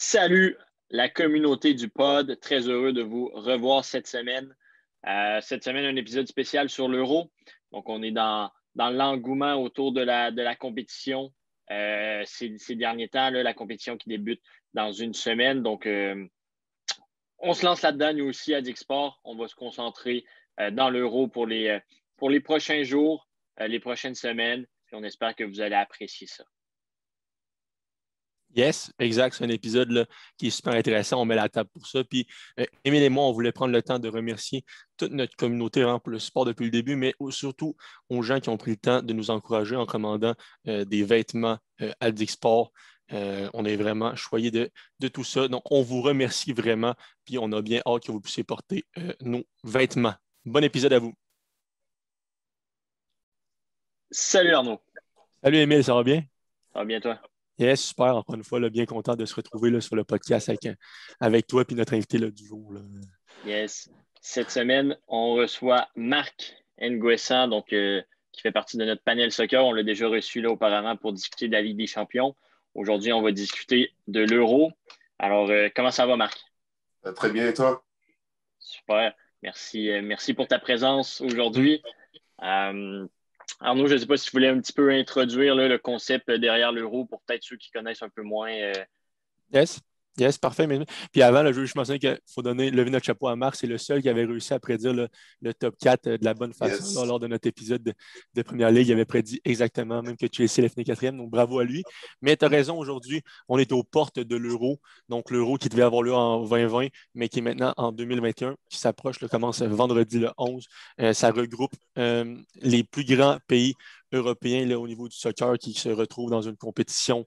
Salut la communauté du pod, très heureux de vous revoir cette semaine. Cette semaine, un épisode spécial sur l'Euro. Donc, on est dans l'engouement autour de la compétition. Ces derniers temps, là, la compétition qui débute dans une semaine. Donc, on se lance là-dedans, nous aussi, à Dixport. On va se concentrer dans l'Euro pour les prochains jours, les prochaines semaines. Puis on espère que vous allez apprécier ça. Yes, exact. C'est un épisode là, qui est super intéressant. On met la table pour ça. Puis, Émile et moi, on voulait prendre le temps de remercier toute notre communauté vraiment, pour le support depuis le début, mais surtout aux gens qui ont pris le temps de nous encourager en commandant des vêtements Aldic Sport. On est vraiment choyés de tout ça. Donc, on vous remercie vraiment. Puis, on a bien hâte que vous puissiez porter nos vêtements. Bon épisode à vous. Salut Arnaud, Salut Émile, ça va bien? ça va bien toi? Yes, super. Encore une fois, là, bien content de se retrouver là, sur le podcast avec toi et notre invité là, du jour. Là. Yes. Cette semaine, on reçoit Marc Nguessan, donc, qui fait partie de notre panel soccer. On l'a déjà reçu là, auparavant pour discuter de la Ligue des champions. Aujourd'hui, on va discuter de l'Euro. Alors, comment ça va, Marc? Très bien, et toi? Super. Merci, merci pour ta présence aujourd'hui. Arnaud, je ne sais pas si tu voulais un petit peu introduire là, le concept derrière l'Euro pour peut-être ceux qui connaissent un peu moins. Yes, yes, parfait. Puis avant, là, je mentionnais qu'il faut lever notre chapeau à Marc. C'est le seul qui avait réussi à prédire le top 4 de la bonne façon. Yes. Là, lors de notre épisode de Première Ligue, il avait prédit exactement, même que Chelsea allait finir quatrième. Donc, bravo à lui. Mais tu as raison, aujourd'hui, on est aux portes de l'Euro. Donc, l'Euro qui devait avoir lieu en 2020, mais qui est maintenant en 2021, qui s'approche, commence vendredi le 11. Ça regroupe les plus grands pays européens là, au niveau du soccer qui se retrouvent dans une compétition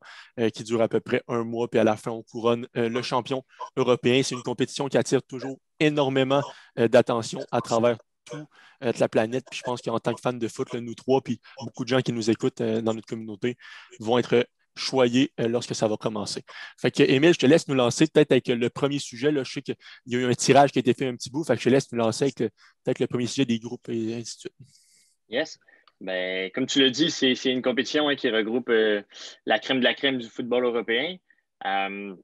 qui dure à peu près un mois, puis à la fin, on couronne le champion européen. C'est une compétition qui attire toujours énormément d'attention à travers toute la planète. Puis je pense qu'en tant que fans de foot, là, nous trois, puis beaucoup de gens qui nous écoutent dans notre communauté vont être choyés lorsque ça va commencer. Fait que, Émile, je te laisse nous lancer peut-être avec le premier sujet. Là. Je sais qu'il y a eu un tirage qui a été fait un petit bout. Fait que je te laisse nous lancer avec peut-être le premier sujet des groupes et ainsi de suite. Yes. Ben, comme tu l'as dit, c'est une compétition qui regroupe la crème de la crème du football européen. Il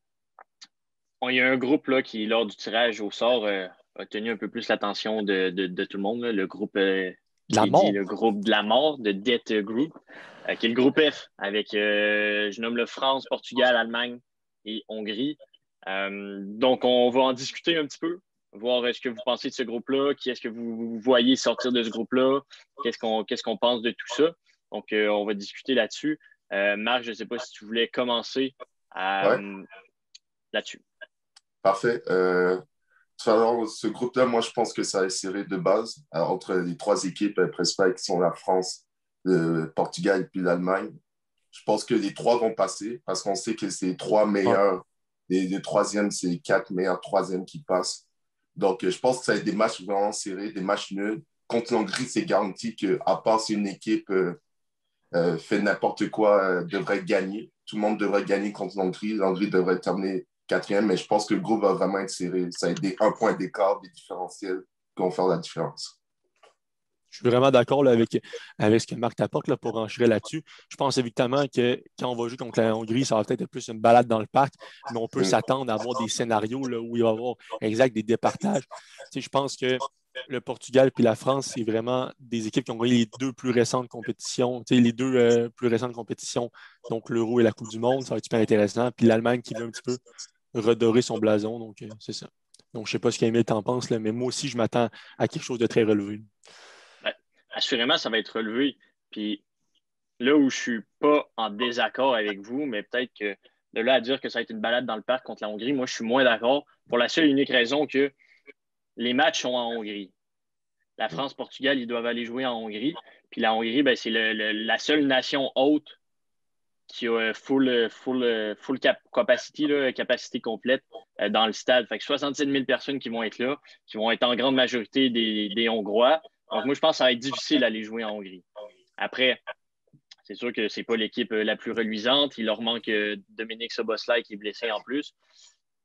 y a un groupe là, qui, lors du tirage au sort, a tenu un peu plus l'attention de tout le monde. Là. Le groupe La qui est dit mort. le groupe de la mort, de Death Group, qui est le groupe F, avec, je nomme le France, Portugal, Allemagne et Hongrie. Donc, on va en discuter un petit peu, voir ce que vous pensez de ce groupe-là, qui est-ce que vous voyez sortir de ce groupe-là, qu'est-ce qu'on pense de tout ça. Donc, on va discuter là-dessus. Marc, je ne sais pas si tu voulais commencer Ouais, là-dessus. parfait. Alors, ce groupe-là, moi, je pense que ça est serré de base entre les trois équipes principales qui sont la France, le Portugal et puis l'Allemagne. Je pense que les trois vont passer parce qu'on sait que c'est les trois Ouais. meilleurs. Les troisièmes, c'est les quatre meilleurs troisièmes qui passent. Donc, je pense que ça va être des matchs vraiment serrés, des matchs nuls. Contre l'Hongrie, c'est garanti qu'à part si une équipe fait n'importe quoi, devrait gagner. Tout le monde devrait gagner contre l'Hongrie. L'Hongrie devrait terminer quatrième, mais je pense que le groupe va vraiment être serré. Ça va être un point d'écart, des différentiels qui vont faire la différence. Je suis vraiment d'accord là, avec ce que Marc t'apporte là, pour enchirer là-dessus. Je pense évidemment que quand on va jouer contre la Hongrie, ça va peut-être être plus une balade dans le parc, mais on peut Mm. s'attendre à avoir des scénarios là, où il va y avoir des départages. Tu sais, je pense que le Portugal et la France, c'est vraiment des équipes qui ont gagné les deux plus récentes compétitions, tu sais, les deux plus récentes compétitions, donc l'Euro et la Coupe du Monde, ça va être super intéressant. Puis l'Allemagne qui veut un petit peu redorer son blason, donc c'est ça. Donc je ne sais pas ce qu'Emile t'en pense, là, mais moi aussi, je m'attends à quelque chose de très relevé. Ben, assurément, ça va être relevé. Puis là où je suis pas en désaccord avec vous, mais peut-être que de là à dire que ça va être une balade dans le parc contre la Hongrie, moi, je suis moins d'accord pour la seule et unique raison que les matchs sont en Hongrie. La France, Portugal, ils doivent aller jouer en Hongrie. Puis la Hongrie, ben, c'est la seule nation haute qui a full capacity, là, capacité complète dans le stade. Fait que 67 000 personnes qui vont être là, qui vont être en grande majorité des Hongrois. Donc, moi, je pense que ça va être difficile d'aller jouer en Hongrie. Après, c'est sûr que c'est pas l'équipe la plus reluisante. Il leur manque Dominique Szoboszlai qui est blessé en plus.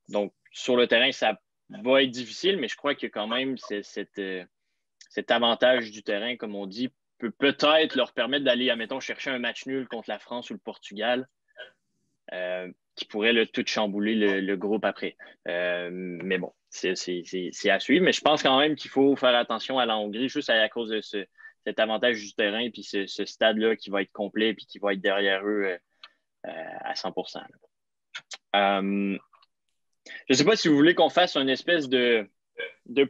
Donc, sur le terrain, ça va être difficile, mais je crois que quand même, cet avantage du terrain, comme on dit, peut peut-être leur permettre d'aller, admettons, chercher un match nul contre la France ou le Portugal. qui pourrait là, tout chambouler le groupe après. Mais bon, c'est à suivre. Mais je pense quand même qu'il faut faire attention à la Hongrie, juste à cause de cet avantage du terrain, puis ce stade-là qui va être complet, puis qui va être derrière eux à 100%. Je ne sais pas si vous voulez qu'on fasse une espèce de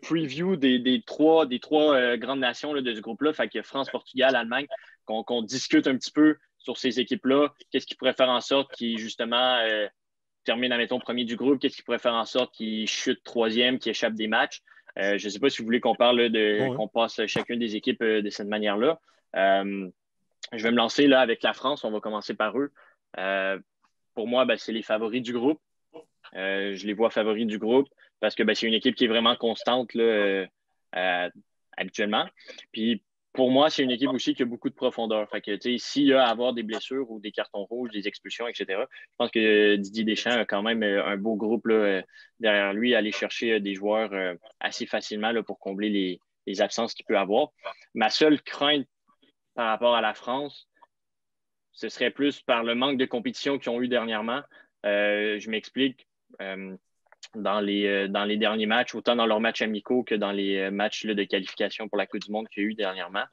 preview des trois grandes nations là, de ce groupe-là, fait que France, Portugal, Allemagne, qu'on discute un petit peu sur ces équipes-là, qu'est-ce qui pourrait faire en sorte qu'ils, justement, terminent, admettons, premier du groupe, qu'est-ce qui pourrait faire en sorte qu'ils chutent troisième, qu'ils échappent des matchs. Je ne sais pas si vous voulez qu'on parle qu'on passe chacune des équipes de cette manière-là. Je vais me lancer là avec la France, on va commencer par eux. Pour moi, c'est les favoris du groupe. Je les vois favoris du groupe parce que c'est une équipe qui est vraiment constante là, habituellement. Puis pour moi, c'est une équipe aussi qui a beaucoup de profondeur. Fait que s'il y a à avoir des blessures ou des cartons rouges, des expulsions, etc., je pense que Didier Deschamps a quand même un beau groupe là, derrière lui, aller chercher des joueurs assez facilement là, pour combler les absences qu'il peut avoir. Ma seule crainte par rapport à la France, ce serait plus par le manque de compétition qu'ils ont eu dernièrement. Je m'explique. Dans les derniers matchs, autant dans leurs matchs amicaux que dans les matchs là, de qualification pour la Coupe du Monde qu'il y a eu dernièrement.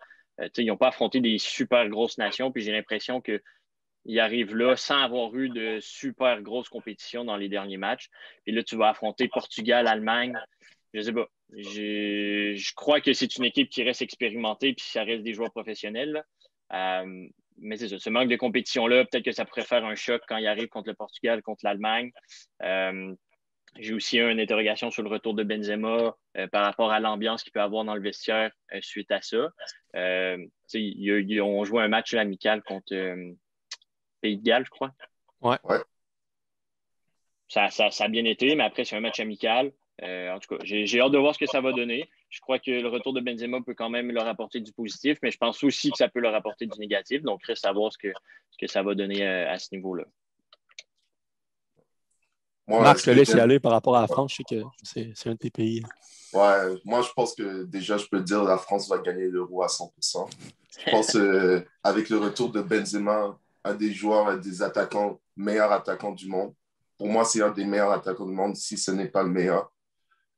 Ils n'ont pas affronté des super grosses nations, puis j'ai l'impression qu'ils arrivent là sans avoir eu de super grosses compétitions dans les derniers matchs. Puis là, tu vas affronter Portugal, Allemagne. Je sais pas. Je crois que c'est une équipe qui reste expérimentée, puis ça reste des joueurs professionnels. Mais c'est ça, ce manque de compétition-là, peut-être que ça pourrait faire un choc quand il arrive contre le Portugal, contre l'Allemagne. J'ai aussi une interrogation sur le retour de Benzema par rapport à l'ambiance qu'il peut avoir dans le vestiaire suite à ça. Ils ont joué un match amical contre Pays de Galles, je crois. Ouais. Ça a bien été, mais après, c'est un match amical. En tout cas, j'ai hâte de voir ce que ça va donner. Je crois que le retour de Benzema peut quand même leur apporter du positif, mais je pense aussi que ça peut leur apporter du négatif. Donc, reste à voir ce que ça va donner à ce niveau-là. Marc, je te laisse y aller par rapport à la France. Je sais que c'est un de tes pays. Ouais, moi, je pense que déjà, je peux dire que la France va gagner l'Euro à 100%. Je pense avec le retour de Benzema, un des joueurs, un des attaquants, meilleurs attaquants du monde. Pour moi, c'est un des meilleurs attaquants du monde, si ce n'est pas le meilleur.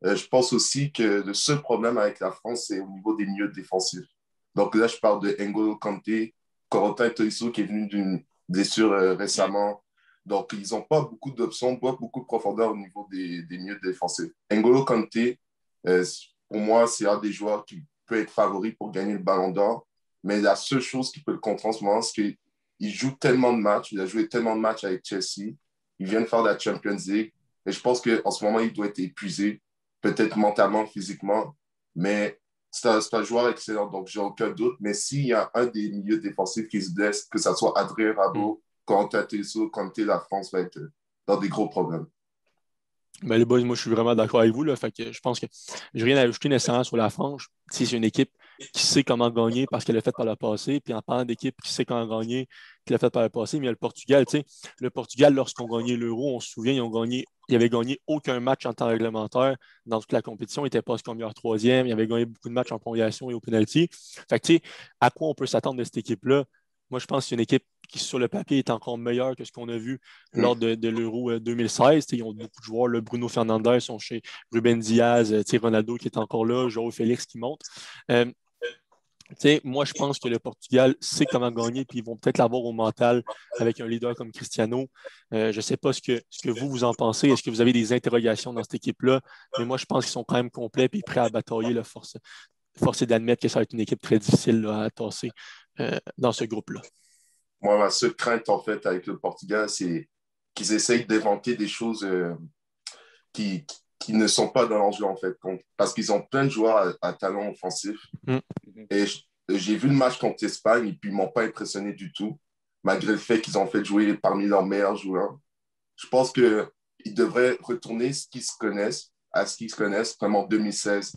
Je pense aussi que le seul problème avec la France, c'est au niveau des milieux défensifs. Donc là, je parle de N'Golo Kanté, Corentin Tolisso qui est venu d'une blessure récemment. Donc, ils n'ont pas beaucoup d'options, pas beaucoup de profondeur au niveau des milieux défensifs. N'Golo Kanté, pour moi, c'est un des joueurs qui peut être favori pour gagner le Ballon d'Or. Mais la seule chose qui peut le contrer en ce moment, c'est qu'il joue tellement de matchs. Il a joué tellement de matchs avec Chelsea. Il vient de faire la Champions League. Et je pense qu'en ce moment, il doit être épuisé, peut-être mentalement, physiquement. Mais c'est un joueur excellent, donc j'ai aucun doute. Mais s'il y a un des milieux défensifs qui se blesse, que ce soit Adrien Rabault, Corentin Tolisso, Kanté, la France va être dans des gros problèmes. Ben, les boys, moi, je suis vraiment d'accord avec vous. Là, fait que je pense que je n'ai rien à ajouter nécessairement sur la France. C'est une équipe qui sait comment gagner parce qu'elle l'a fait par le passé. Puis en parlant d'équipe qui sait comment gagner, qui l'a fait par le passé, mais il y a le Portugal. Le Portugal, lorsqu'on gagnait l'Euro, on se souvient, ils avaient gagné aucun match en temps réglementaire dans toute la compétition. Ils n'étaient pas comme meilleur troisième. Ils avaient gagné beaucoup de matchs en prolongation et au penalty. Fait que, à quoi on peut s'attendre de cette équipe-là? Moi, je pense que c'est une équipe qui, sur le papier, est encore meilleure que ce qu'on a vu lors de l'Euro 2016. Ils ont beaucoup de joueurs. Là, Bruno Fernandes sont chez Ruben Diaz, Ronaldo qui est encore là, João Félix qui monte. Moi, je pense que le Portugal sait comment gagner, puis ils vont peut-être l'avoir au mental avec un leader comme Cristiano. Je ne sais pas ce que vous en pensez. Est-ce que vous avez des interrogations dans cette équipe-là? Mais moi, je pense qu'ils sont quand même complets et prêts à batailler. Force est d'admettre que ça va être une équipe très difficile là, à tasser dans ce groupe-là. Moi, ma seule crainte, en fait, avec le Portugal, c'est qu'ils essayent d'inventer des choses qui ne sont pas dans leur jeu, en fait. Parce qu'ils ont plein de joueurs à talent offensif. Et j'ai vu le match contre l'Espagne et puis ils ne m'ont pas impressionné du tout, malgré le fait qu'ils ont fait jouer parmi leurs meilleurs joueurs. Je pense qu'ils devraient retourner à ce qu'ils se connaissent, comme en 2016,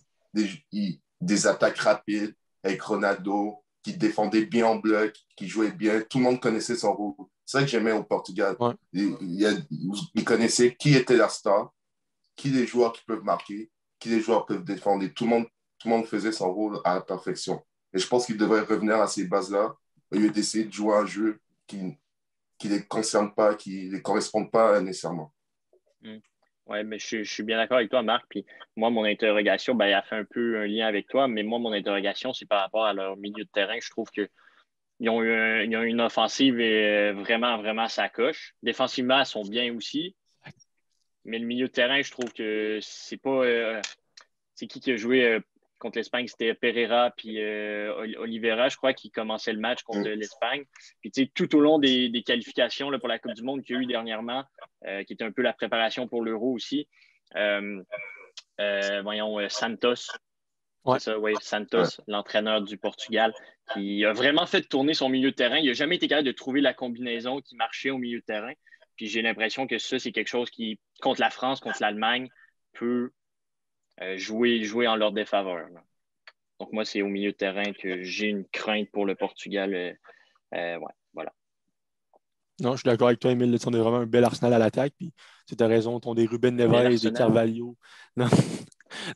des attaques rapides avec Ronaldo, qui défendait bien en bloc, qui jouait bien. Tout le monde connaissait son rôle. C'est ça que j'aimais au Portugal. Ouais. Ils connaissaient qui était la star, qui les joueurs qui peuvent marquer, qui les joueurs peuvent défendre. Et tout le monde faisait son rôle à la perfection. Et je pense qu'ils devraient revenir à ces bases-là au lieu d'essayer de jouer un jeu qui qui ne les concernent pas, qui ne les correspondent pas nécessairement. Oui, mais je suis bien d'accord avec toi, Marc. Puis moi, mon interrogation, ben, elle a fait un peu un lien avec toi, mais moi, mon interrogation, c'est par rapport à leur milieu de terrain. Je trouve qu'ils ont ils ont une offensive vraiment, vraiment sacoche. Défensivement, ils sont bien aussi. Mais le milieu de terrain, je trouve que c'est pas. C'est qui a joué contre l'Espagne? C'était Pereira puis Oliveira, je crois, qui commençait le match contre l'Espagne. Puis tu sais, tout au long des qualifications là, pour la Coupe du Monde qu'il y a eu dernièrement, qui était un peu la préparation pour l'Euro aussi. Voyons, Santos. Ouais. C'est ça, oui, Santos, l'entraîneur du Portugal, qui a vraiment fait tourner son milieu de terrain. Il n'a jamais été capable de trouver la combinaison qui marchait au milieu de terrain. Puis j'ai l'impression que ça, c'est quelque chose qui, contre la France, contre l'Allemagne, peut jouer en leur défaveur. Là. Donc moi, c'est au milieu de terrain que j'ai une crainte pour le Portugal. Ouais, voilà. Non, je suis d'accord avec toi, Émile. On a vraiment un bel arsenal à l'attaque. Puis tu as raison, tu as des Ruben Neves, des Carvalho. Non,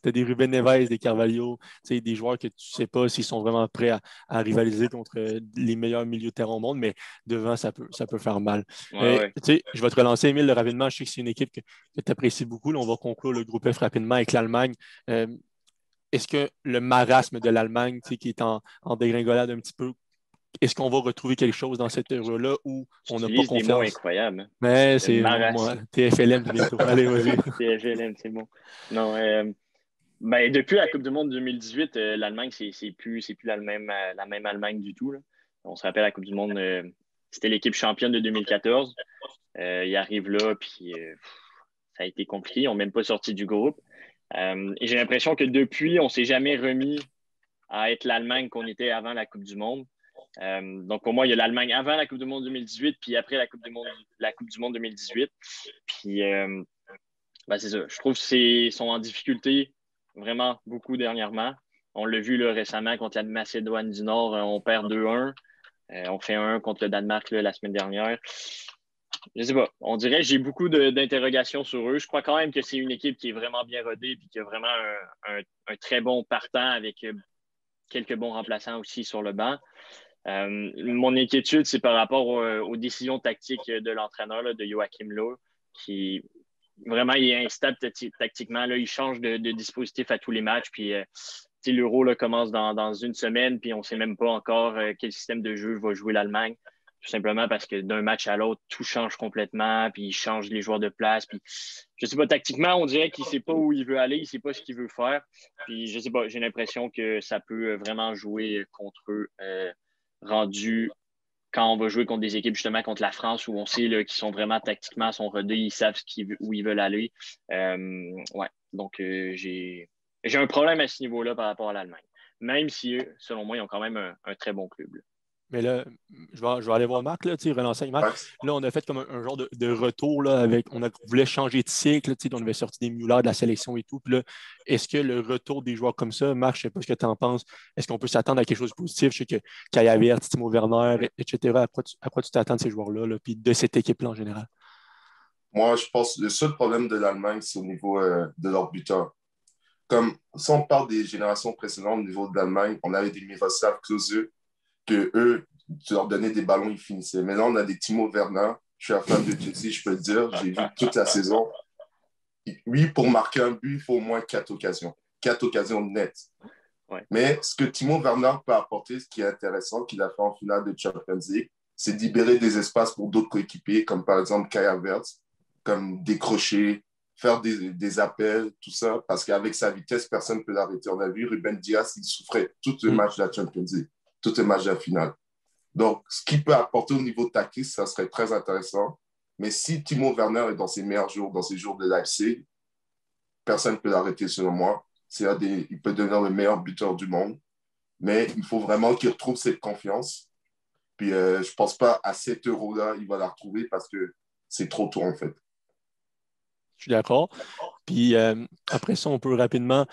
tu as des Ruben Neves, des Carvalho, des joueurs que tu ne sais pas s'ils sont vraiment prêts à rivaliser contre les meilleurs milieux de terrain au monde, mais devant, ça peut faire mal. Ouais. Je vais te relancer, Émile, rapidement. Je sais que c'est une équipe que tu apprécies beaucoup. Là, on va conclure le groupe F rapidement avec l'Allemagne. Est-ce que le marasme de l'Allemagne, qui est en dégringolade un petit peu, est-ce qu'on va retrouver quelque chose dans cette heure-là où on n'a pas confiance? Des mots incroyables. Hein? Mais c'est moi, TFLM bientôt. Allez, vas-y. TFLM, c'est bon. Non, ben, depuis la Coupe du Monde 2018, l'Allemagne, c'est plus la même Allemagne du tout. Là. On se rappelle la Coupe du Monde, c'était l'équipe championne de 2014. Ils arrivent là, puis ça a été compliqué. Ils n'ont même pas sorti du groupe. Et j'ai l'impression que depuis, on ne s'est jamais remis à être l'Allemagne qu'on était avant la Coupe du Monde. Donc, pour moi, il y a l'Allemagne avant la Coupe du Monde 2018, puis après la Coupe du Monde 2018. Puis, ben, c'est ça. Je trouve qu'ils sont en difficulté vraiment beaucoup dernièrement. On l'a vu là, récemment contre la Macédoine du Nord, on perd 2-1. On fait 1 contre le Danemark là, la semaine dernière. Je sais pas. On dirait que j'ai beaucoup d'interrogations sur eux. Je crois quand même que c'est une équipe qui est vraiment bien rodée et qui a vraiment un très bon partant avec quelques bons remplaçants aussi sur le banc. Mon inquiétude, c'est par rapport aux décisions tactiques de l'entraîneur, là, de Joachim Löw, qui vraiment il est instable tactiquement. Là, il change de dispositif à tous les matchs. Puis l'Euro là, commence dans une semaine, puis on ne sait même pas encore quel système de jeu va jouer l'Allemagne. Tout simplement parce que d'un match à l'autre, tout change complètement, puis il change les joueurs de place. Puis, je sais pas, tactiquement, on dirait qu'il sait pas où il veut aller, il sait pas ce qu'il veut faire. Puis, je sais pas, j'ai l'impression que ça peut vraiment jouer contre eux, rendu quand on va jouer contre des équipes, justement, contre la France, où on sait qu'ils sont vraiment tactiquement, sont rodés, ils savent où ils veulent aller. Ouais, donc j'ai un problème à ce niveau-là par rapport à l'Allemagne. Même si, selon moi, ils ont quand même un très bon club. Là. Mais là, je vais aller voir Marc, là, relancer avec Marc. Là, on a fait comme un genre de retour là, on voulait changer de cycle, on avait sorti des Müller de la sélection et tout. Puis là, est-ce que le retour des joueurs comme ça, Marc, je ne sais pas ce que tu en penses, est-ce qu'on peut s'attendre à quelque chose de positif? Je sais que Kai Havertz, Timo Werner, etc. À quoi tu t'attends de ces joueurs-là, là, puis de cette équipe-là en général? Moi, je pense que le seul problème de l'Allemagne, c'est au niveau de leur buteur. Comme si on parle des générations précédentes au niveau de l'Allemagne, on avait des Miroslav Klose, que eux, tu leur donnais des ballons, ils finissaient. Maintenant, on a des Timo Werner. Je suis un fan de Chelsea, je peux le dire. J'ai vu toute la saison. Oui, pour marquer un but, il faut au moins 4 occasions. 4 occasions nettes. Ouais. Mais ce que Timo Werner peut apporter, ce qui est intéressant, qu'il a fait en finale de Champions League, c'est de libérer des espaces pour d'autres coéquipiers, comme par exemple Kai Havertz, comme décrocher, faire des appels, tout ça, parce qu'avec sa vitesse, personne ne peut l'arrêter. On a vu Ruben Dias, il souffrait tout le match de la Champions League, tout le match de la finale. Donc, ce qu'il peut apporter au niveau tactique, ça serait très intéressant. Mais si Timo Werner est dans ses meilleurs jours, dans ses jours de Leipzig, personne ne peut l'arrêter, selon moi. Il peut devenir le meilleur buteur du monde. Mais il faut vraiment qu'il retrouve cette confiance. Puis, je ne pense pas à 7 euros-là, il va la retrouver parce que c'est trop tôt, en fait. Je suis d'accord. Puis, après ça, on peut rapidement...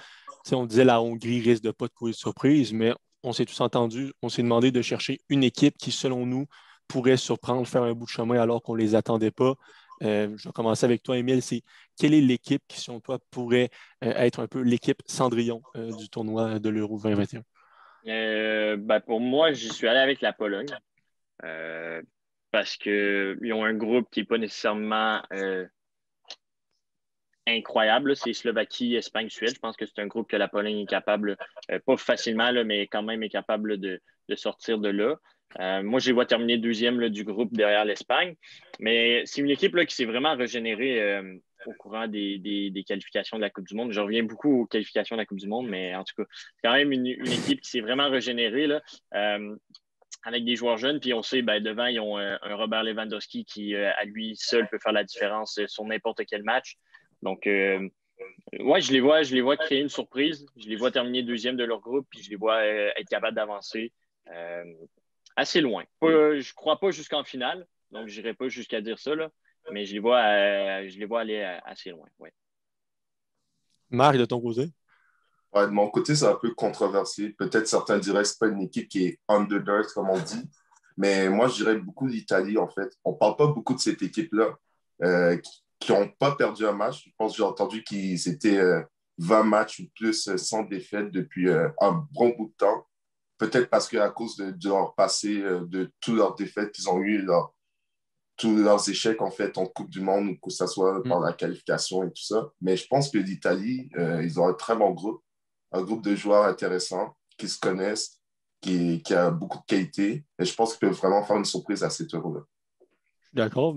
On disait la Hongrie risque de pas de causer de surprise, mais on s'est tous entendus, on s'est demandé de chercher une équipe qui, selon nous, pourrait surprendre, faire un bout de chemin alors qu'on ne les attendait pas. Je vais commencer avec toi, Émile. Quelle est l'équipe qui, selon toi, pourrait être un peu l'équipe Cendrillon du tournoi de l'Euro 2021? Ben pour moi, j'y suis allé avec la Pologne. parce qu'ils ont un groupe qui n'est pas nécessairement incroyable. C'est Slovaquie, Espagne, Suède. Je pense que c'est un groupe que la Pologne est capable, pas facilement, là, mais quand même est capable de sortir de là. Moi, je les vois terminer deuxième là, du groupe derrière l'Espagne. Mais c'est une équipe là, qui s'est vraiment régénérée au courant des qualifications de la Coupe du Monde. Je reviens beaucoup aux qualifications de la Coupe du Monde, mais en tout cas, c'est quand même une équipe qui s'est vraiment régénérée là, avec des joueurs jeunes. Puis on sait, devant, ils ont un Robert Lewandowski qui, à lui seul, peut faire la différence sur n'importe quel match. Donc, ouais, je les vois créer une surprise. Je les vois terminer deuxième de leur groupe, puis je les vois être capables d'avancer assez loin. Je ne crois pas jusqu'en finale, donc je n'irai pas jusqu'à dire ça, là, mais je les vois aller assez loin. Ouais. Marc, de ton côté? Ouais, de mon côté, c'est un peu controversé. Peut-être certains diraient que ce n'est pas une équipe qui est underdog, comme on dit. Mais moi, je dirais beaucoup l'Italie, en fait. On ne parle pas beaucoup de cette équipe-là qui n'ont pas perdu un match. Je pense que j'ai entendu qu'ils étaient 20 matchs ou plus sans défaite depuis un bon bout de temps. Peut-être parce qu'à cause de leur passé, de toutes leurs défaites qu'ils ont eues, tous leurs échecs en fait en Coupe du Monde, ou que ce soit par la qualification et tout ça. Mais je pense que l'Italie, ils ont un très bon groupe, un groupe de joueurs intéressants qui se connaissent, qui a beaucoup de qualité. Et je pense qu'ils peuvent vraiment faire une surprise à cet Euro-là. D'accord.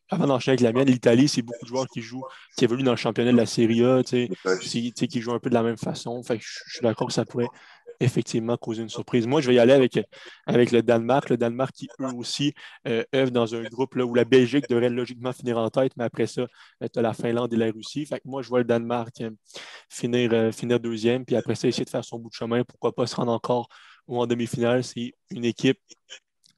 Avant d'enchaîner avec la mienne, l'Italie, c'est beaucoup de joueurs qui évoluent dans le championnat de la Serie A, qui jouent un peu de la même façon. Fait que je suis d'accord que ça pourrait effectivement causer une surprise. Moi, je vais y aller avec le Danemark. Le Danemark qui, eux aussi, œuvrent dans un groupe là, où la Belgique devrait logiquement finir en tête, mais après ça, tu as la Finlande et la Russie. Fait que moi, je vois le Danemark finir deuxième, puis après ça, essayer de faire son bout de chemin. Pourquoi pas se rendre encore ou en demi-finale. C'est une équipe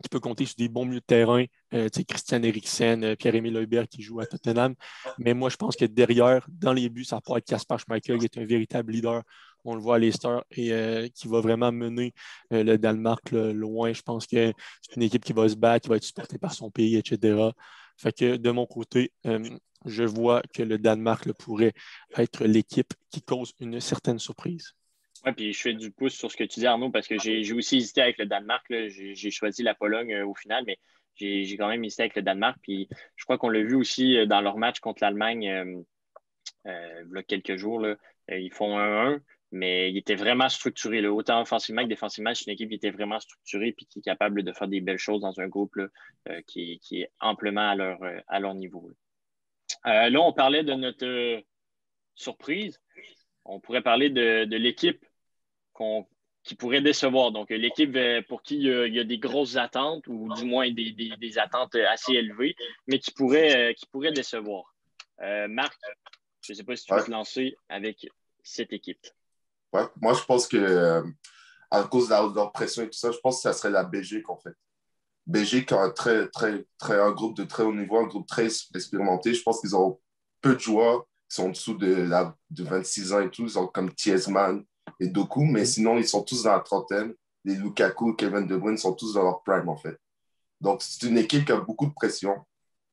qui peut compter sur des bons milieux de terrain, Christian Eriksen, Pierre-Emile Højbjerg qui joue à Tottenham. Mais moi, je pense que derrière, dans les buts, ça part être Kasper Schmeichel qui est un véritable leader. On le voit à Leicester et qui va vraiment mener le Danemark là, loin. Je pense que c'est une équipe qui va se battre, qui va être supportée par son pays, etc. Fait que de mon côté, je vois que le Danemark là, pourrait être l'équipe qui cause une certaine surprise. Oui, puis je fais du pouce sur ce que tu dis, Arnaud, parce que j'ai aussi hésité avec le Danemark. J'ai choisi la Pologne au final, mais j'ai quand même hésité avec le Danemark. Puis je crois qu'on l'a vu aussi dans leur match contre l'Allemagne il y a quelques jours. Là, ils font 1-1, mais ils étaient vraiment structurés. Là, autant offensivement que défensivement, c'est une équipe qui était vraiment structurée et qui est capable de faire des belles choses dans un groupe là, qui est amplement à leur niveau. Là, on parlait de notre surprise. On pourrait parler de l'équipe qui pourrait décevoir. Donc, l'équipe pour qui il y a des grosses attentes, ou du moins des attentes assez élevées, mais qui pourrait décevoir. Marc, je ne sais pas si tu veux te lancer avec cette équipe. Ouais. Moi, je pense que à cause de leur pression et tout ça, je pense que ça serait la Belgique, en fait. Belgique a un groupe de très haut niveau, un groupe très expérimenté. Je pense qu'ils ont peu de joueurs qui sont en dessous de 26 ans et tout. Ils ont comme Thiesman et Doku, mais sinon, ils sont tous dans la trentaine. Les Lukaku, Kevin De Bruyne sont tous dans leur prime, en fait. Donc, c'est une équipe qui a beaucoup de pression.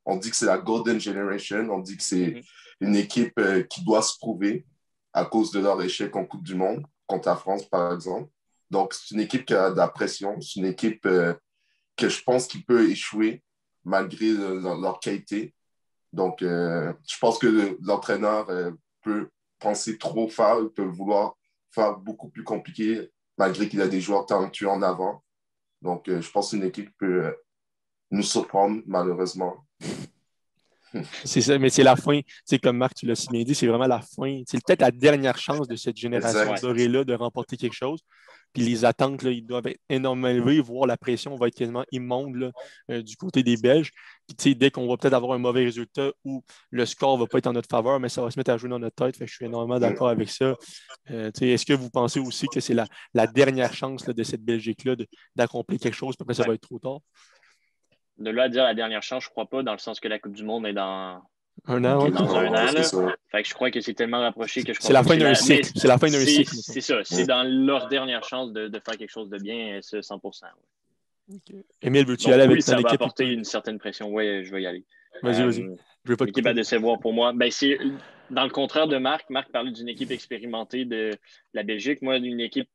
On dit que c'est la Golden Generation. On dit que c'est une équipe qui doit se prouver à cause de leur échec en Coupe du Monde, contre la France, par exemple. Donc, c'est une équipe qui a de la pression. C'est une équipe que je pense qu'il peut échouer malgré leur qualité. Donc, je pense que l'entraîneur peut penser trop fort, il peut vouloir faire beaucoup plus compliqué malgré qu'il a des joueurs talentueux en avant. Donc, je pense qu'une équipe peut nous surprendre, malheureusement. C'est ça, mais c'est la fin. Comme Marc, tu l'as si bien dit, c'est vraiment la fin. C'est peut-être la dernière chance de cette génération dorée-là de remporter quelque chose. Puis les attentes, là, ils doivent être énormément élevées, voire la pression va être quasiment immonde là, du côté des Belges. Puis dès qu'on va peut-être avoir un mauvais résultat où le score ne va pas être en notre faveur, mais ça va se mettre à jouer dans notre tête. Fait que je suis énormément d'accord avec ça. Est-ce que vous pensez aussi que c'est la dernière chance là, de cette Belgique-là d'accomplir quelque chose, puis après ça va être trop tard? De là à dire la dernière chance, je ne crois pas, dans le sens que la Coupe du Monde est dans un an. Dans un an. Fait que je crois que c'est tellement rapproché que je crois c'est la fin d'un cycle. C'est la fin d'un cycle. C'est ça. C'est dans leur dernière chance de faire quelque chose de bien, 100%. Ouais. Okay. Émile, veux-tu y aller avec ça va apporter une certaine pression. Oui, je vais y aller. Vas-y. L'équipe à décevoir pour moi. C'est dans le contraire de Marc. Marc parlait d'une équipe expérimentée de la Belgique. Moi, d'une équipe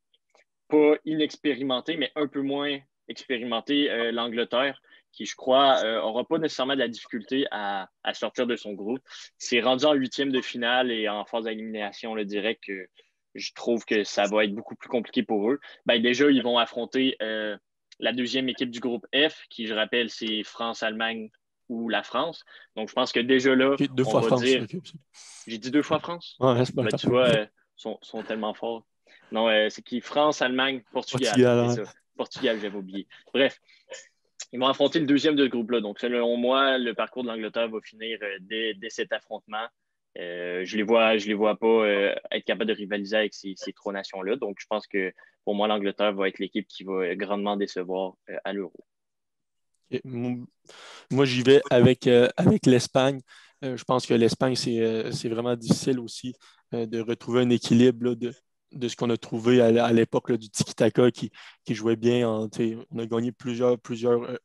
pas inexpérimentée, mais un peu moins expérimentée, l'Angleterre, qui, je crois, n'aura pas nécessairement de la difficulté à sortir de son groupe. C'est rendu en huitième de finale et en phase d'élimination, le direct, que je trouve que ça va être beaucoup plus compliqué pour eux. Ben, déjà, ils vont affronter la deuxième équipe du groupe F, qui, je rappelle, c'est France, Allemagne ou la France. Donc, je pense que déjà là, Okay, deux on fois va France. dire... Okay. J'ai dit 2 fois France? Ouais, c'est pas Ben, tu vois, sont tellement forts. Non, c'est qui? France, Allemagne, Portugal. Portugal, C'est ça. Portugal, j'avais oublié. Bref, ils vont affronter le deuxième de ce groupe-là. Donc, selon moi, le parcours de l'Angleterre va finir dès cet affrontement. Je les vois pas être capable de rivaliser avec ces trois nations-là. Donc, je pense que pour moi, l'Angleterre va être l'équipe qui va grandement décevoir à l'Euro. Okay. Moi, j'y vais avec l'Espagne. Je pense que l'Espagne, c'est vraiment difficile aussi de retrouver un équilibre là, de ce qu'on a trouvé à l'époque là, du tiki-taka qui jouait bien. On a gagné plusieurs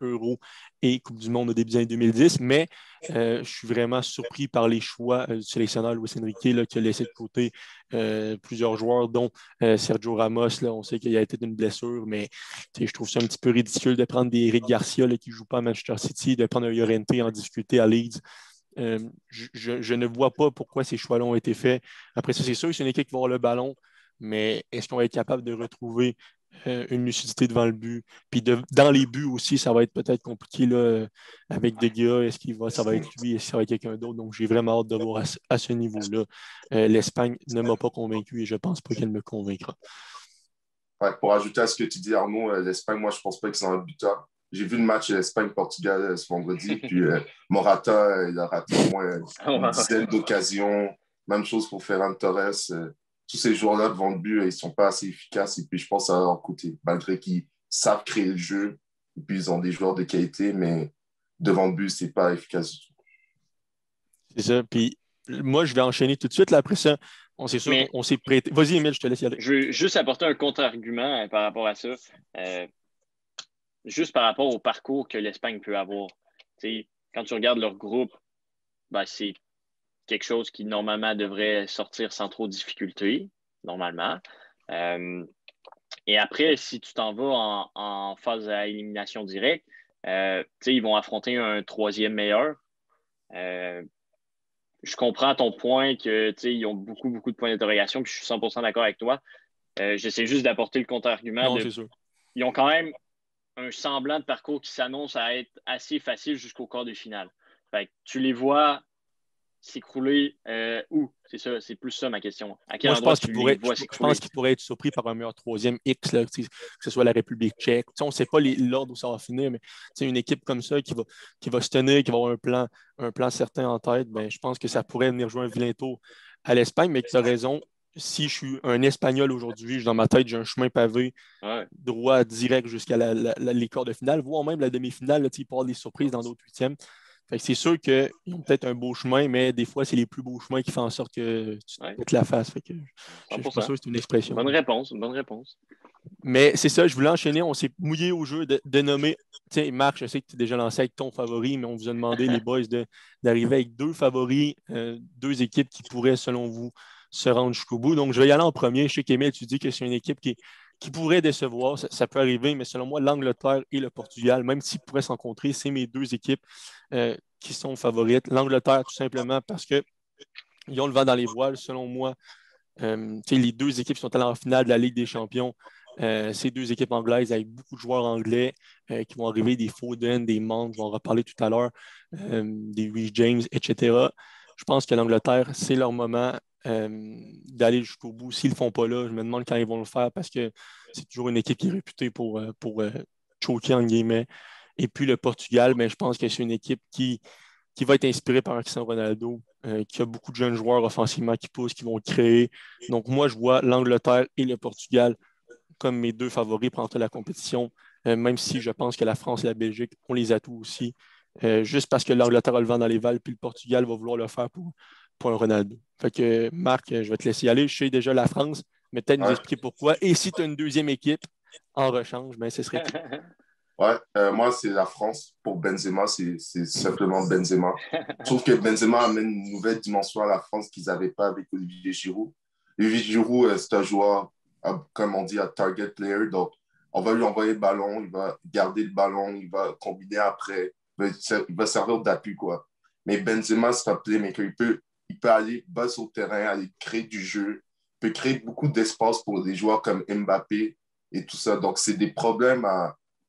euros et Coupe du Monde au début des années 2010, mais je suis vraiment surpris par les choix du sélectionneur Luis Enrique là, qui a laissé de côté plusieurs joueurs, dont Sergio Ramos. Là, on sait qu'il a été d'une blessure, mais je trouve ça un petit peu ridicule de prendre des Eric Garcia là, qui ne joue pas à Manchester City, de prendre un Llorente en discuter à Leeds. Je ne vois pas pourquoi ces choix-là ont été faits. Après ça, c'est sûr que c'est une équipe qui va avoir le ballon, mais est-ce qu'on va être capable de retrouver une lucidité devant le but? Puis dans les buts aussi, ça va être peut-être compliqué là, avec De Gea. Ça va être lui, est-ce que ça va être quelqu'un d'autre? Donc, j'ai vraiment hâte de voir à ce niveau-là. L'Espagne ne m'a pas convaincu et je ne pense pas qu'elle me convaincra. Ouais, pour ajouter à ce que tu dis, Arnaud, l'Espagne, moi, je ne pense pas qu'ils sont un buteur. J'ai vu le match Espagne-Portugal ce vendredi, puis Morata, il a raté au moins une dizaine d'occasions. Même chose pour Ferran Torres. Tous ces joueurs-là devant le but, ils ne sont pas assez efficaces. Et puis, je pense que ça va leur coûter, malgré qu'ils savent créer le jeu. Et puis, ils ont des joueurs de qualité, mais devant le but, ce n'est pas efficace du tout. C'est ça. Puis, moi, je vais enchaîner tout de suite. Là, après ça, c'est sûr qu'on s'est prêté. Vas-y, Emile, je te laisse y aller. Je veux juste apporter un contre-argument par rapport à ça. Juste par rapport au parcours que l'Espagne peut avoir. T'sais, quand tu regardes leur groupe, ben, c'est quelque chose qui normalement devrait sortir sans trop de difficultés, normalement. Et après, si tu t'en vas en phase à élimination directe, ils vont affronter un troisième meilleur. Je comprends ton point qu'ils ont beaucoup de points d'interrogation, puis je suis 100% d'accord avec toi. J'essaie juste d'apporter le contre-argument. C'est sûr. Ils ont quand même un semblant de parcours qui s'annonce à être assez facile jusqu'au quart de finale. Fait que tu les vois s'écrouler où? C'est ça, c'est plus ça ma question. À quel endroit tu les vois s'écrouler? Je pense qu'ils pourraient être surpris par un meilleur troisième X, là, que ce soit la République tchèque. On ne sait pas l'ordre où ça va finir, mais une équipe comme ça qui va se tenir, qui va avoir un plan certain en tête, ben, je pense que ça pourrait venir jouer un vilain tour à l'Espagne, mais tu as raison. Si je suis un Espagnol aujourd'hui, dans ma tête, j'ai un chemin pavé droit, direct jusqu'à les quarts de finale, voire même la demi-finale, là, il peut y avoir des surprises dans d'autres huitièmes. Fait que c'est sûr qu'ils ont peut-être un beau chemin, mais des fois, c'est les plus beaux chemins qui font en sorte que tu te mettes la face. Fait que je ne suis pas sûr que c'est une expression. Bonne réponse. Mais c'est ça, je voulais enchaîner. On s'est mouillé au jeu de nommer. Tu sais, Marc, je sais que tu es déjà lancé avec ton favori, mais on vous a demandé, les boys, d'arriver avec deux favoris, deux équipes qui pourraient, selon vous, se rendre jusqu'au bout. Donc, je vais y aller en premier. Je sais qu'Emile, tu dis que c'est une équipe qui pourrait décevoir. Ça peut arriver, mais selon moi, l'Angleterre et le Portugal, même s'ils pourraient se rencontrer, c'est mes deux équipes qui sont favorites. L'Angleterre, tout simplement, parce qu'ils ont le vent dans les voiles, selon moi. Les deux équipes qui sont allées en finale de la Ligue des Champions, ces deux équipes anglaises avec beaucoup de joueurs anglais qui vont arriver, des Foden, des Mount, je vais en reparler tout à l'heure, des Reece James, etc. Je pense que l'Angleterre, c'est leur moment d'aller jusqu'au bout. S'ils ne le font pas là, je me demande quand ils vont le faire parce que c'est toujours une équipe qui est réputée pour choquer, en guillemets. Et puis le Portugal, je pense que c'est une équipe qui va être inspirée par Cristiano Ronaldo, qui a beaucoup de jeunes joueurs offensivement qui poussent, qui vont créer. Donc moi, je vois l'Angleterre et le Portugal comme mes deux favoris pour entrer la compétition, même si je pense que la France et la Belgique ont les atouts aussi. Juste parce que l'Angleterre a le vent dans les valves, puis le Portugal va vouloir le faire pour un Ronaldo. Fait que Marc, je vais te laisser y aller. Je sais déjà la France, mais peut-être nous expliquer pourquoi. Et si tu as une deuxième équipe en rechange, ce serait qui? Moi, c'est la France. Pour Benzema, c'est simplement Benzema. Je trouve que Benzema amène une nouvelle dimension à la France qu'ils n'avaient pas avec Olivier Giroud. Olivier Giroud, c'est un joueur, comme on dit, un target player. Donc, on va lui envoyer le ballon, il va garder le ballon, il va combiner après, il va servir d'appui, quoi. Mais Benzema, c'est un playmaker. Il peut aller bas sur le terrain, aller créer du jeu, il peut créer beaucoup d'espace pour des joueurs comme Mbappé et tout ça. Donc, c'est des problèmes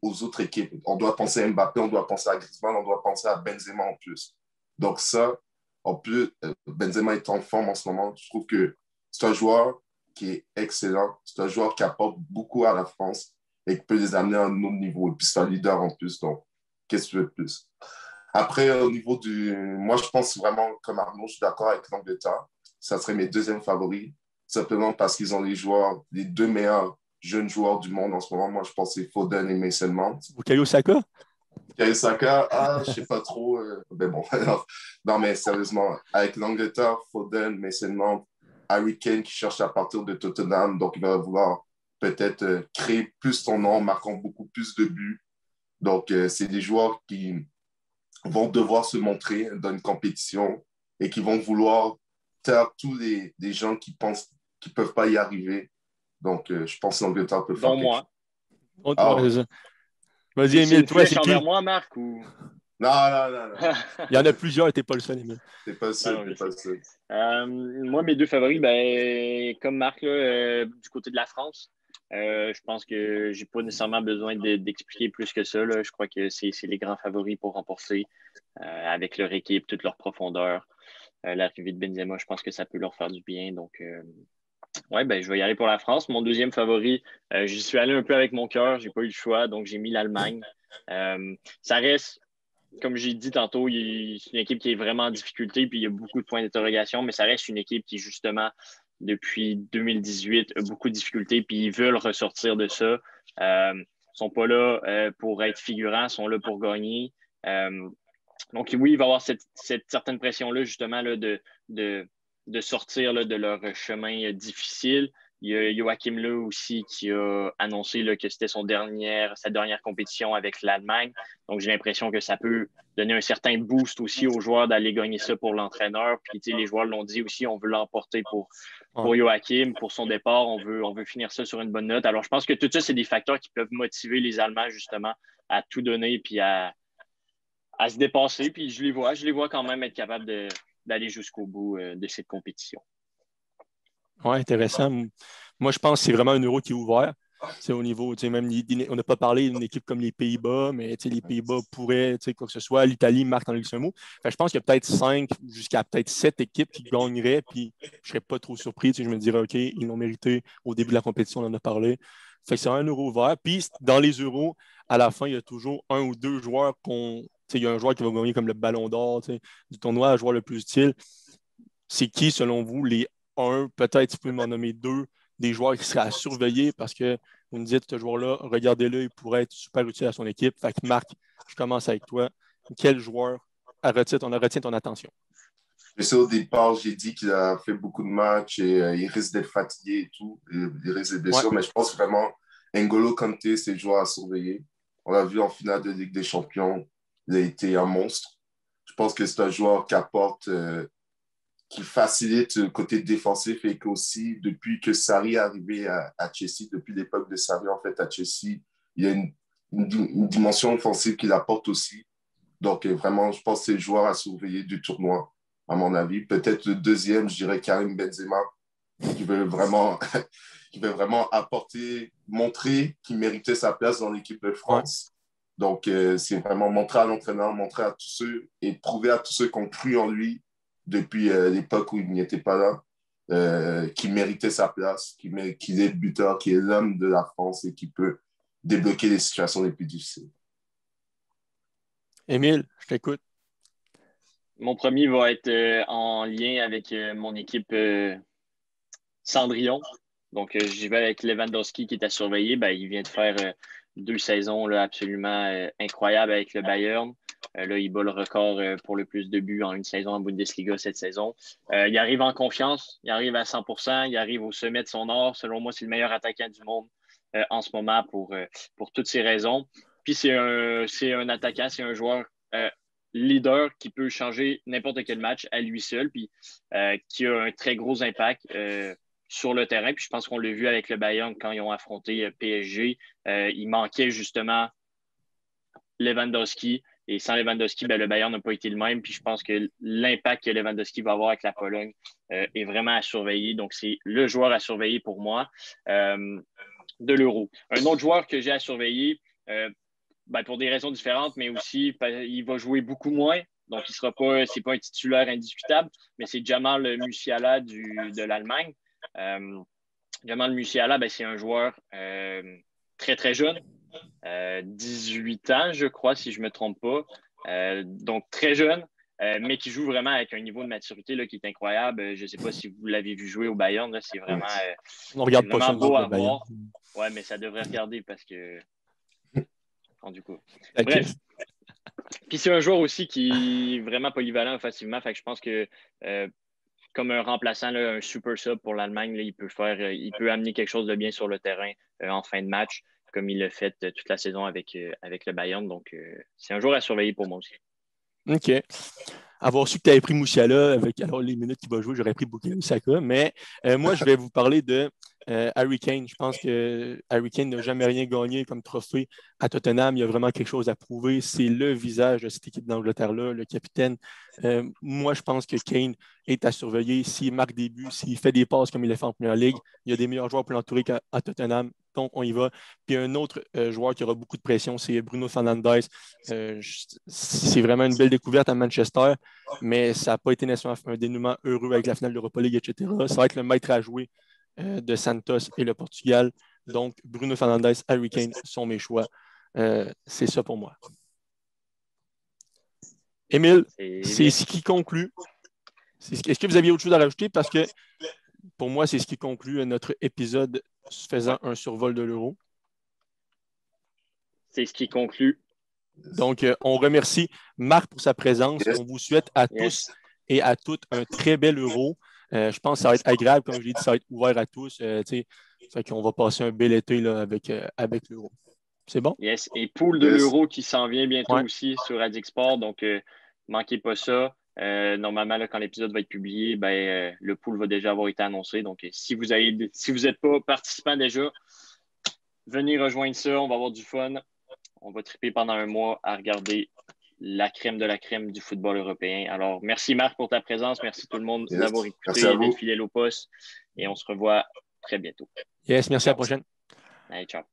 aux autres équipes. On doit penser à Mbappé, on doit penser à Griezmann, on doit penser à Benzema en plus. Donc, ça, en plus, Benzema est en forme en ce moment. Je trouve que c'est un joueur qui est excellent. C'est un joueur qui apporte beaucoup à la France et qui peut les amener à un autre niveau. Et puis, c'est un leader en plus. Donc, qu'est-ce que tu veux de plus? Après, au niveau du. Moi, je pense vraiment, comme Arnaud, je suis d'accord avec l'Angleterre. Ça serait mes deuxièmes favoris. Simplement parce qu'ils ont les deux meilleurs jeunes joueurs du monde en ce moment. Moi, je pense que c'est Foden et Mason Mount. Bukayo Saka? Bukayo Saka, je sais pas trop. Mais bon, non, mais sérieusement, avec l'Angleterre, Foden, Mason Mount, Harry Kane qui cherche à partir de Tottenham, donc il va vouloir peut-être créer plus son nom en marquant beaucoup plus de buts. Donc, c'est des joueurs qui vont devoir se montrer dans une compétition et qui vont vouloir taire tous les gens qui pensent qu'ils ne peuvent pas y arriver. Donc, je pense que l'Angleterre peut faire quelque chose. Oh, toi, c'est ça. Vas-y, C'est Émile, une toi, flèche c'est qui? envers moi, Marc, ou... Non. Il y en a plusieurs, t'es pas le seul, Émile. T'es pas Non, seul, t'es pas seul. moi, mes deux favoris, ben, comme Marc, là, du côté de la France, je pense que j'ai pas nécessairement besoin d'expliquer plus que ça. Là. Je crois que c'est les grands favoris pour remporter avec leur équipe, toute leur profondeur. L'arrivée de Benzema, je pense que ça peut leur faire du bien. Donc, ouais, ben, je vais y aller pour la France. Mon deuxième favori, j'y suis allé un peu avec mon cœur. J'ai pas eu le choix, donc j'ai mis l'Allemagne. Ça reste, comme j'ai dit tantôt, c'est une équipe qui est vraiment en difficulté, puis il y a beaucoup de points d'interrogation, mais ça reste une équipe qui, justement, depuis 2018, a beaucoup de difficultés, puis ils veulent ressortir de ça. Ils sont pas là pour être figurants, ils sont là pour gagner. Donc, oui, il va y avoir cette certaine pression-là, justement, là, de sortir là, de leur chemin difficile. Il y a Joachim Löw aussi qui a annoncé là, que c'était sa dernière compétition avec l'Allemagne. Donc, j'ai l'impression que ça peut donner un certain boost aussi aux joueurs d'aller gagner ça pour l'entraîneur. Puis, les joueurs l'ont dit aussi, on veut l'emporter pour Joachim, pour son départ. On veut finir ça sur une bonne note. Alors, je pense que tout ça, c'est des facteurs qui peuvent motiver les Allemands, justement, à tout donner puis à se dépasser. Puis, je les vois quand même être capables d'aller jusqu'au bout de cette compétition. Oui, intéressant. Moi, je pense que c'est vraiment un euro qui est ouvert. C'est au niveau, même, on n'a pas parlé d'une équipe comme les Pays-Bas, mais les Pays-Bas pourraient, quoi que ce soit. L'Italie marque dans le mot. Je pense qu'il y a peut-être 5 jusqu'à peut-être 7 équipes qui gagneraient, puis je ne serais pas trop surpris. Je me dirais, OK, ils l'ont mérité. Au début de la compétition, on en a parlé. Fait que c'est un euro ouvert. Puis dans les euros, à la fin, il y a toujours un ou deux joueurs il y a un joueur qui va gagner comme le ballon d'or du tournoi, le joueur le plus utile. C'est qui, selon vous, les peut-être tu peux m'en nommer 2, des joueurs qui seraient à surveiller parce que vous me dites, ce joueur-là, regardez-le, il pourrait être super utile à son équipe. Fait que Marc, je commence avec toi. Quel joueur retient ton attention? Je sais, au départ, j'ai dit qu'il a fait beaucoup de matchs et il risque d'être fatigué et tout. Il risque d'être blessure, mais je pense vraiment N'Golo Kanté, c'est le joueur à surveiller. On l'a vu en finale de Ligue des Champions, il a été un monstre. Je pense que c'est un joueur qui apporte, qui facilite le côté défensif et qu'aussi, depuis que Sarri est arrivé à Chelsea, depuis l'époque de Sarri, en fait, à Chelsea, il y a une dimension offensive qu'il apporte aussi. Donc, vraiment, je pense que c'est le joueur à surveiller du tournoi, à mon avis. Peut-être le deuxième, je dirais Karim Benzema, qui veut vraiment, qui veut vraiment apporter, montrer qu'il méritait sa place dans l'équipe de France. Donc, c'est vraiment montrer à l'entraîneur, montrer à tous ceux et prouver à tous ceux qui ont cru en lui depuis l'époque où il n'y était pas là, qu'il méritait sa place, qu'il est le buteur, qu'il est l'homme de la France et qui peut débloquer les situations les plus difficiles. Émile, je t'écoute. Mon premier va être en lien avec mon équipe Cendrillon. Donc, j'y vais avec Lewandowski qui est à surveiller. Ben, il vient de faire 2 saisons là, absolument incroyables avec le Bayern. Là, il bat le record pour le plus de buts en une saison en Bundesliga cette saison. Il arrive en confiance, il arrive à 100%, il arrive au sommet de son art. Selon moi, c'est le meilleur attaquant du monde en ce moment pour toutes ces raisons. Puis, c'est un attaquant, c'est un joueur leader qui peut changer n'importe quel match à lui seul, puis qui a un très gros impact. sur le terrain. Puis je pense qu'on l'a vu avec le Bayern quand ils ont affronté PSG. Il manquait justement Lewandowski. Et sans Lewandowski, ben, le Bayern n'a pas été le même. Puis je pense que l'impact que Lewandowski va avoir avec la Pologne est vraiment à surveiller. Donc, c'est le joueur à surveiller pour moi de l'Euro. Un autre joueur que j'ai à surveiller, ben, pour des raisons différentes, mais aussi, il va jouer beaucoup moins. Donc, c'est pas un titulaire indiscutable, mais c'est Jamal Musiala de l'Allemagne. Jamal Musiala, ben, c'est un joueur très, très jeune. 18 ans, je crois, si je ne me trompe pas. Donc, très jeune, mais qui joue vraiment avec un niveau de maturité là, qui est incroyable. Je ne sais pas si vous l'avez vu jouer au Bayern. Là, c'est vraiment, on regarde pas ça beau à le Bayern. voir. Ouais, mais ça devrait regarder parce que... Bon, du coup. Okay. Bref. Puis c'est un joueur aussi qui est vraiment polyvalent offensivement. Fait que je pense que comme un remplaçant, là, un super sub pour l'Allemagne, là, il peut amener quelque chose de bien sur le terrain en fin de match, comme il l'a fait toute la saison avec le Bayern. Donc, c'est un joueur à surveiller pour moi aussi. OK. Avoir su que tu avais pris Musiala avec les minutes qu'il va jouer, j'aurais pris Bukayo Saka. Mais moi, je vais vous parler de Harry Kane. Je pense que Harry Kane n'a jamais rien gagné comme trophée à Tottenham. Il y a vraiment quelque chose à prouver. C'est le visage de cette équipe d'Angleterre-là, le capitaine. Moi, je pense que Kane est à surveiller. S'il marque des buts, s'il fait des passes comme il l'a fait en Première Ligue, il y a des meilleurs joueurs pour l'entourer qu'à Tottenham. Donc, on y va. Puis un autre joueur qui aura beaucoup de pression, c'est Bruno Fernandes. C'est vraiment une belle découverte à Manchester, mais ça n'a pas été nécessairement un dénouement heureux avec la finale de l'Europa League, etc. Ça va être le maître à jouer de Santos et le Portugal. Donc, Bruno Fernandes, Harry Kane sont mes choix. C'est ça pour moi. Émile, c'est ce qui conclut. Est-ce que vous aviez autre chose à rajouter? Parce que pour moi, c'est ce qui conclut notre épisode faisant un survol de l'Euro. C'est ce qui conclut. Donc, on remercie Marc pour sa présence. On vous souhaite à tous et à toutes un très bel Euro. Je pense que ça va être agréable, comme je l'ai dit, ça va être ouvert à tous. Fait qu'on va passer un bel été là, avec l'Euro. C'est bon? Yes. Et poule de l'Euro qui s'en vient bientôt aussi sur Adixport. Donc, manquez pas ça. Normalement, là, quand l'épisode va être publié, le pool va déjà avoir été annoncé. Donc, si vous n'êtes pas participant déjà, venez rejoindre ça. On va avoir du fun. On va triper pendant un mois à regarder la crème de la crème du football européen. Alors, merci Marc pour ta présence. Merci tout le monde d'avoir écouté, d'être fidèle au poste. Et on se revoit très bientôt. Yes, merci à la prochaine. Allez, ciao.